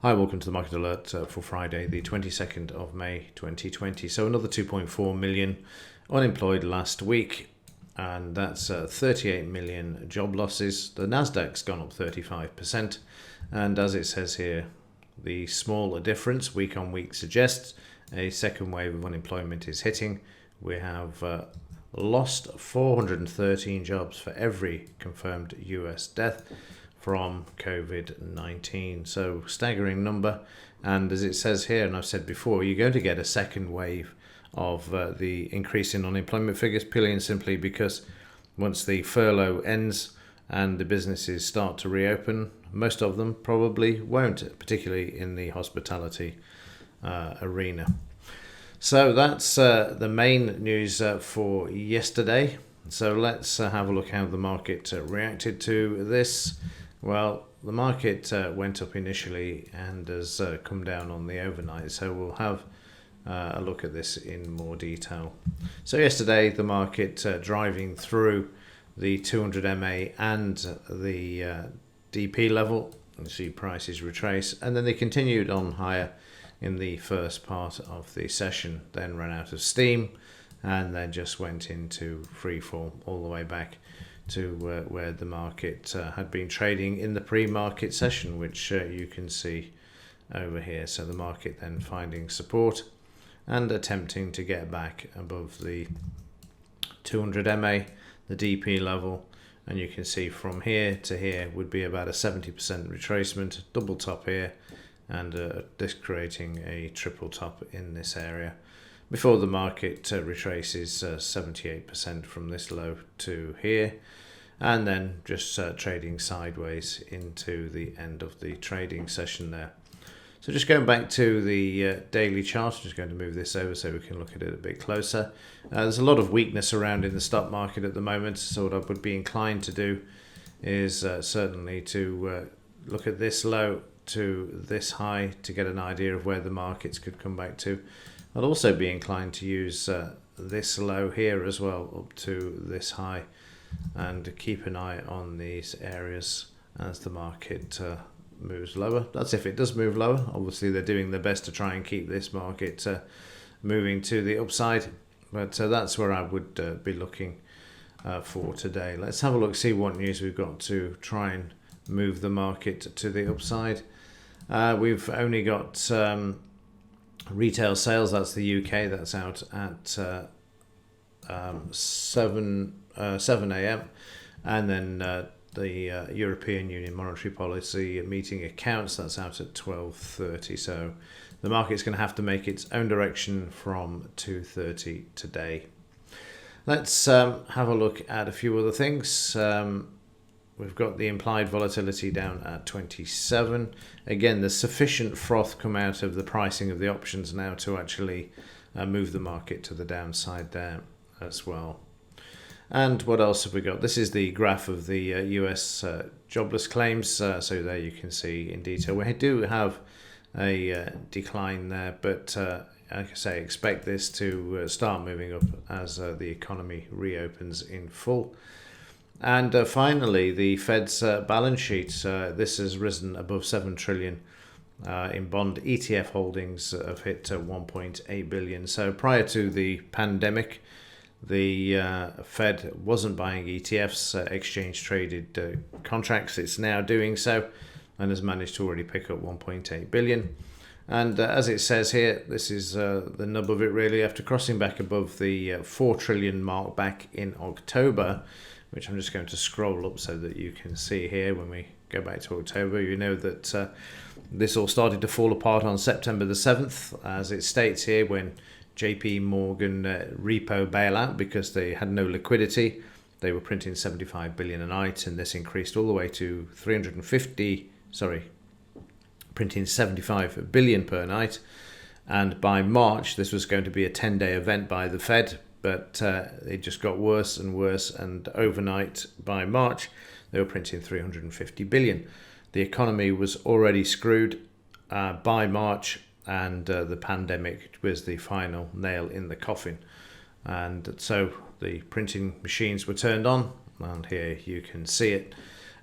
Hi, welcome to the Market Alert for Friday, the 22nd of May 2020. So another 2.4 million unemployed last week, and that's 38 million job losses. The Nasdaq's gone up 35%, and as it says here, the smaller difference week on week suggests a second wave of unemployment is hitting. We have lost 413 jobs for every confirmed US death from COVID-19. So staggering number. And as it says here, and I've said before, you're going to get a second wave of the increase in unemployment figures, purely and simply because once the furlough ends and the businesses start to reopen, most of them probably won't, particularly in the hospitality arena. So that's the main news for yesterday. So let's have a look how the market reacted to this. Well, the market went up initially and has come down on the overnight, so we'll have a look at this in more detail. So yesterday, the market driving through the 200 MA and the DP level, you see prices retrace, and then they continued on higher in the first part of the session, then ran out of steam, and then just went into free fall all the way back to where the market had been trading in the pre-market session, which you can see over here. So the market then finding support and attempting to get back above the 200 MA, the DP level, and you can see from here to here would be about a 70% retracement, double top here, and this creating a triple top in this area before the market retraces 78% from this low to here, and then just trading sideways into the end of the trading session there. So just going back to the daily chart, I'm just going to move this over so we can look at it a bit closer. There's a lot of weakness around in the stock market at the moment, so what I would be inclined to do is certainly to look at this low to this high to get an idea of where the markets could come back to. I'd also be inclined to use this low here as well up to this high, and keep an eye on these areas as the market moves lower. That's if it does move lower. Obviously they're doing their best to try and keep this market moving to the upside, but that's where I would be looking for today. Let's have a look, see what news we've got to try and move the market to the upside. We've only got retail sales, that's the UK, that's out at 7 a.m. and then the European Union monetary policy meeting accounts, that's out at 12:30. So the market's going to have to make its own direction from 2:30 today. Let's have a look at a few other things. We've got the implied volatility down at 27. Again, there's sufficient froth come out of the pricing of the options now to actually move the market to the downside there as well. And what else have we got? This is the graph of the US jobless claims. So there you can see in detail. We do have a decline there, but like I say, expect this to start moving up as the economy reopens in full. And finally, the Fed's balance sheet. This has risen above 7 trillion in bond ETF holdings have hit 1.8 billion. So prior to the pandemic, the Fed wasn't buying ETFs, exchange traded contracts. It's now doing so and has managed to already pick up 1.8 billion. And as it says here, this is the nub of it really, after crossing back above the 4 trillion mark back in October, which I'm just going to scroll up so that you can see here. When we go back to October, you know that this all started to fall apart on September the 7th, as it states here, when JP Morgan repo bailout, because they had no liquidity. They were printing 75 billion a night, and this increased all the way to printing 75 billion per night. And by March, this was going to be a 10-day event by the Fed, but it just got worse and worse, and overnight by March they were printing 350 billion. The economy was already screwed by March, and the pandemic was the final nail in the coffin. And so the printing machines were turned on, and here you can see it.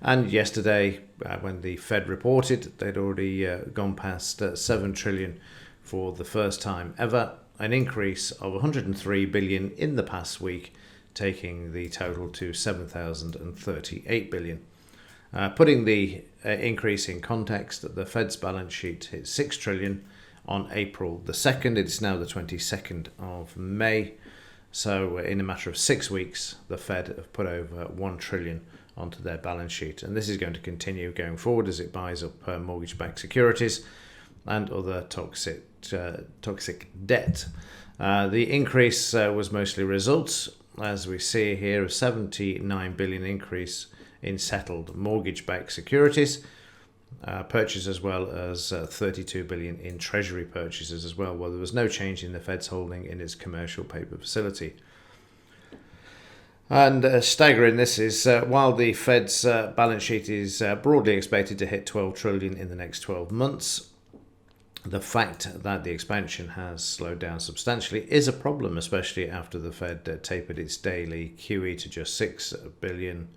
And yesterday, when the Fed reported, they'd already gone past 7 trillion for the first time ever, an increase of 103 billion in the past week, taking the total to 7,038 billion. Putting the increase in context, the Fed's balance sheet hit 6 trillion on April the 2nd. It's now the 22nd of May. So in a matter of 6 weeks, the Fed have put over 1 trillion onto their balance sheet. And this is going to continue going forward as it buys up mortgage-backed securities and other toxic debt. The increase was mostly results, as we see here, a 79 billion increase in settled mortgage-backed securities purchase, as well as 32 billion in treasury purchases as well, while there was no change in the Fed's holding in its commercial paper facility. And staggering this is, while the Fed's balance sheet is broadly expected to hit 12 trillion in the next 12 months, the fact that the expansion has slowed down substantially is a problem, especially after the Fed tapered its daily QE to just 6 billion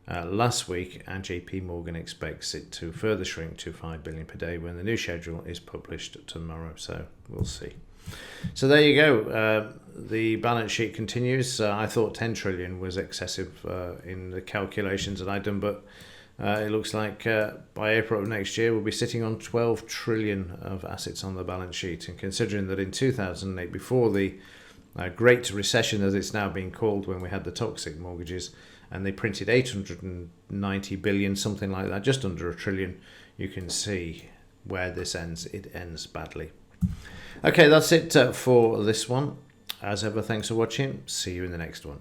last week, and JP Morgan expects it to further shrink to 5 billion per day when the new schedule is published tomorrow. So we'll see. So there you go. The balance sheet continues. I thought 10 trillion was excessive in the calculations that I'd done, but it looks like by April of next year we'll be sitting on 12 trillion of assets on the balance sheet. And considering that in 2008, before the Great Recession, as it's now being called, when we had the toxic mortgages, and they printed 890 billion, something like that, just under a trillion, you can see where this ends. It ends badly. Okay, that's it for this one. As ever, thanks for watching. See you in the next one.